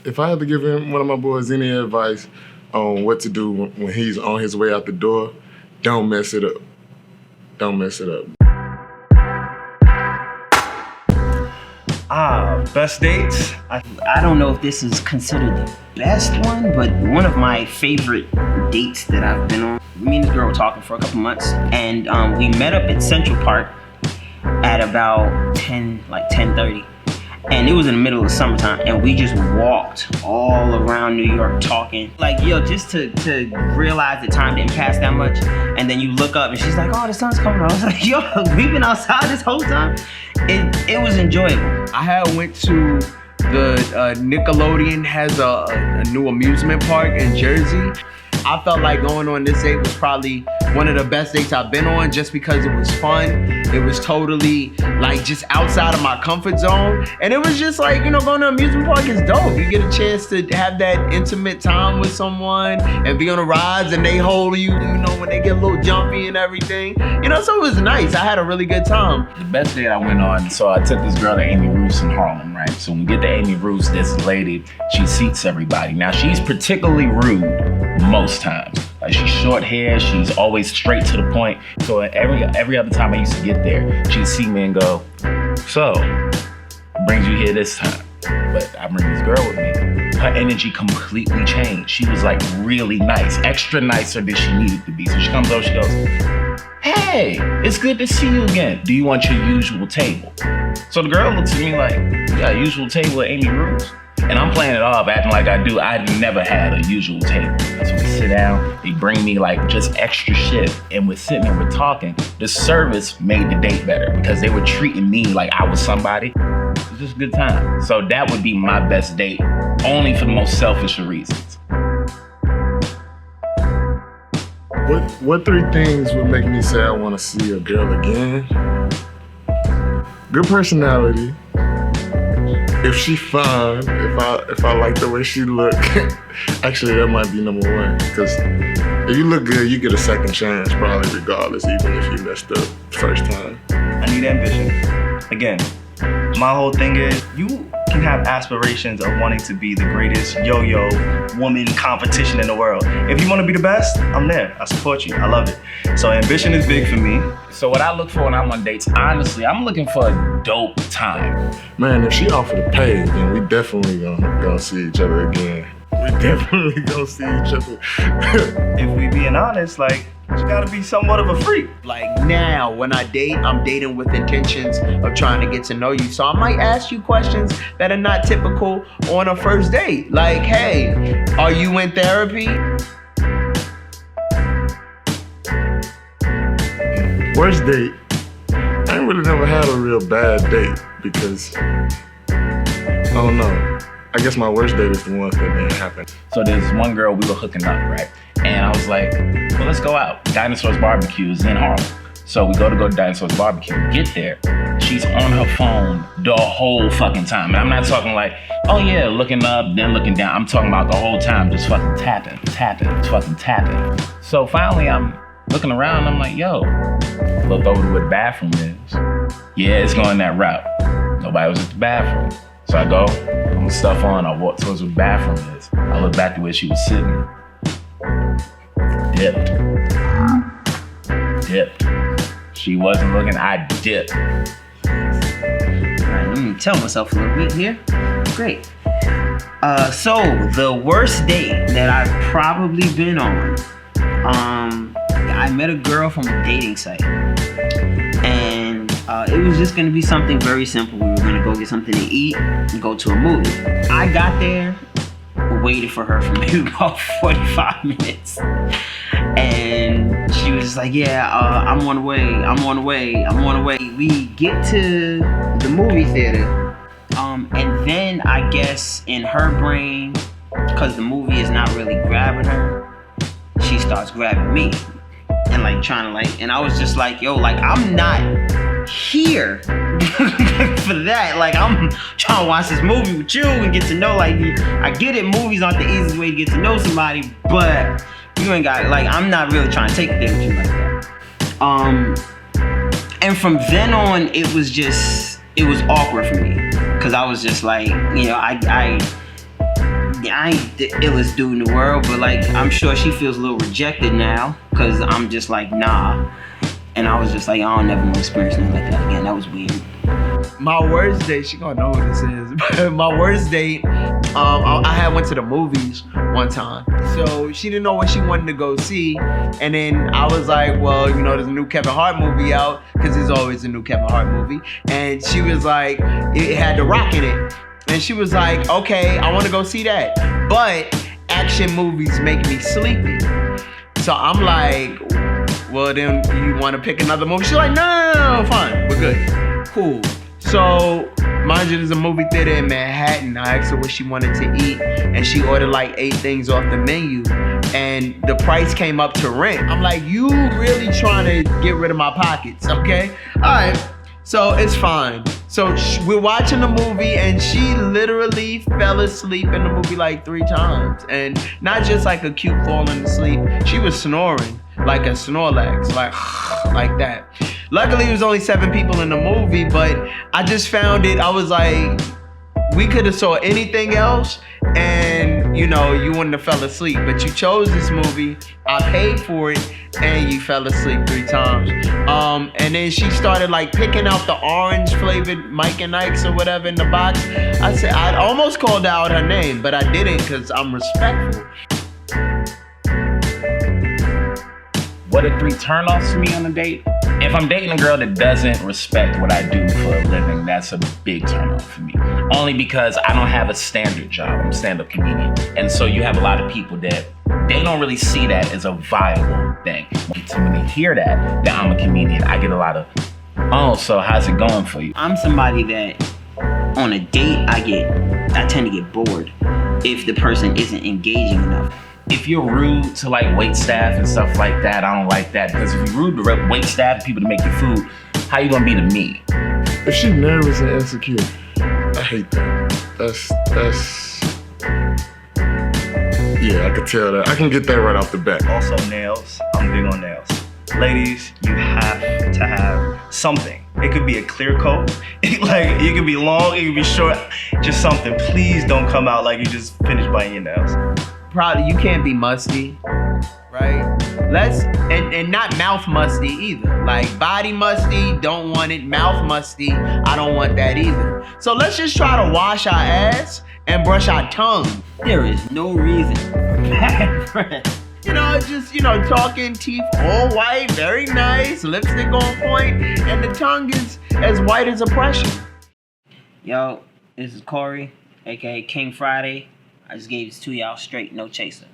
if I had to give him, one of my boys, any advice on what to do when he's on his way out the door, don't mess it up. Don't mess it up. Best dates? I don't know if this is considered the best one, but one of my favorite dates that I've been on. Me and this girl were talking for a couple months, and we met up at Central Park at about 10:30. And it was in the middle of summertime, and we just walked all around New York talking. Like, yo, just to realize the time didn't pass that much. And then you look up and she's like, oh, the sun's coming out. I was like, yo, we've been outside this whole time. It was enjoyable. I had went to the Nickelodeon has a new amusement park in Jersey. I felt like going on this date was probably one of the best dates I've been on, just because it was fun. It was totally like just outside of my comfort zone. And it was just like, you know, going to an amusement park is dope. You get a chance to have that intimate time with someone and be on the rides, and they hold you, you know, when they get a little jumpy and everything. You know, so it was nice. I had a really good time. The best date I went on, so I took this girl to Amy Roof's in Harlem, right? So when we get to Amy Roof's, this lady, she seats everybody. Now, she's particularly rude most times. Like, she's short hair, she's always straight to the point. So every other time I used to get there, she'd see me and go, so, what brings you here this time? But I bring this girl with me. Her energy completely changed. She was like really nice, extra nicer than she needed to be. So she comes over, she goes, hey, it's good to see you again. Do you want your usual table? So the girl looks at me like, you got a usual table at Amy Roof's? And I'm playing it off, acting like I do. I never had a usual table. So we sit down, they bring me like just extra shit, and we're sitting there, we're talking. The service made the date better because they were treating me like I was somebody. It was just a good time. So that would be my best date, only for the most selfish of reasons. What three things would make me say I want to see a girl again? Good personality. If she fine, if I like the way she look, actually that might be number one. Because if you look good, you get a second chance, probably regardless, even if you messed up first time. I need ambition. Again, my whole thing is you can have aspirations of wanting to be the greatest yo-yo woman competition in the world. If you want to be the best, I'm there. I support you. I love it. So ambition is big for me. So what I look for when I'm on dates, honestly, I'm looking for a dope time. Man, if she offered to pay, then we definitely gonna see each other again. We definitely gonna see each other. If we being honest, like, you gotta be somewhat of a freak. Like now, when I date, I'm dating with intentions of trying to get to know you. So I might ask you questions that are not typical on a first date. Like, hey, are you in therapy? Worst date. I ain't really never had a real bad date because, I don't know. I guess my worst date is the ones that didn't happen. So there's one girl, we were hooking up, right? And I was like, well, let's go out. Dinosaur's Barbecue is in Harlem. So we go to Dinosaur's Barbecue. We get there. She's on her phone the whole fucking time. And I'm not talking like, oh yeah, looking up, then looking down. I'm talking about the whole time, just fucking tapping, fucking tapping. So finally I'm looking around, I'm like, yo, look over to where the bathroom is. Yeah, it's going that route. Nobody was at the bathroom. So I go, put my stuff on, I walk towards where the bathroom is. I look back to where she was sitting. Dipped. She wasn't looking, I dipped. All right, let me tell myself a little bit here. Great. So the worst date that I've probably been on, I met a girl from a dating site, and it was just gonna be something very simple. We were gonna go get something to eat and go to a movie. I got there, waited for her for maybe about 45 minutes. And she was just like, yeah, I'm on the way. We get to the movie theater. And then I guess in her brain, because the movie is not really grabbing her, she starts grabbing me. And like trying to like, and I was just like, yo, like I'm not here for that. Like I'm trying to watch this movie with you and get to know, like, I get it, movies aren't the easiest way to get to know somebody, but you ain't got, like, I'm not really trying to take a date with you like that. And from then on, it was awkward for me. Cause I was just like, you know, I ain't the illest dude in the world, but like I'm sure she feels a little rejected now, cause I'm just like nah, and I was just like I don't never want to experience nothing like that again. That was weird. My worst date, she gonna know who this is. But my worst date, I had went to the movies one time. So she didn't know what she wanted to go see. And then I was like, well, you know, there's a new Kevin Hart movie out, because there's always a new Kevin Hart movie. And she was like, it had The Rock in it. And she was like, okay, I wanna go see that. But action movies make me sleepy. So I'm like, well, then you wanna pick another movie? She's like, no, fine, we're good. Cool. So, mind you, there's a movie theater in Manhattan. I asked her what she wanted to eat, and she ordered like 8 things off the menu, and the price came up to rent. I'm like, you really trying to get rid of my pockets, okay? All right, so it's fine. So we're watching the movie, and she literally fell asleep in the movie like 3 times, and not just like a cute falling asleep. She was snoring like a Snorlax, like that. Luckily, it was only 7 people in the movie, but I just found it, I was like, we could have saw anything else and, you know, you wouldn't have fell asleep. But you chose this movie, I paid for it, and you fell asleep 3 times. And then she started like picking out the orange flavored Mike and Ike's or whatever in the box. I almost called out her name, but I didn't because I'm respectful. What are 3 turn-offs for me on a date? If I'm dating a girl that doesn't respect what I do for a living, that's a big turn-off for me. Only because I don't have a standard job. I'm a stand-up comedian. And so you have a lot of people that they don't really see that as a viable thing. So when they hear that I'm a comedian, I get a lot of, oh, so how's it going for you? I'm somebody that on a date I tend to get bored if the person isn't engaging enough. If you're rude to like wait staff and stuff like that, I don't like that. Because if you're rude to wait staff and people to make your food, how you gonna be to me? If she nervous and insecure, I hate that. Yeah, I could tell that. I can get that right off the bat. Also nails. I'm big on nails. Ladies, you have to have something. It could be a clear coat. Like, it could be long, it could be short. Just something. Please don't come out like you just finished biting your nails. Probably you can't be musty, right? And not mouth musty either. Like body musty, don't want it. Mouth musty, I don't want that either. So let's just try to wash our ass and brush our tongue. There is no reason for bad breath. You know, just, you know, talking, teeth all white, very nice, lipstick on point, and the tongue is as white as a Prussian. Yo, this is Corey, aka King Friday. I just gave this to y'all straight, no chaser.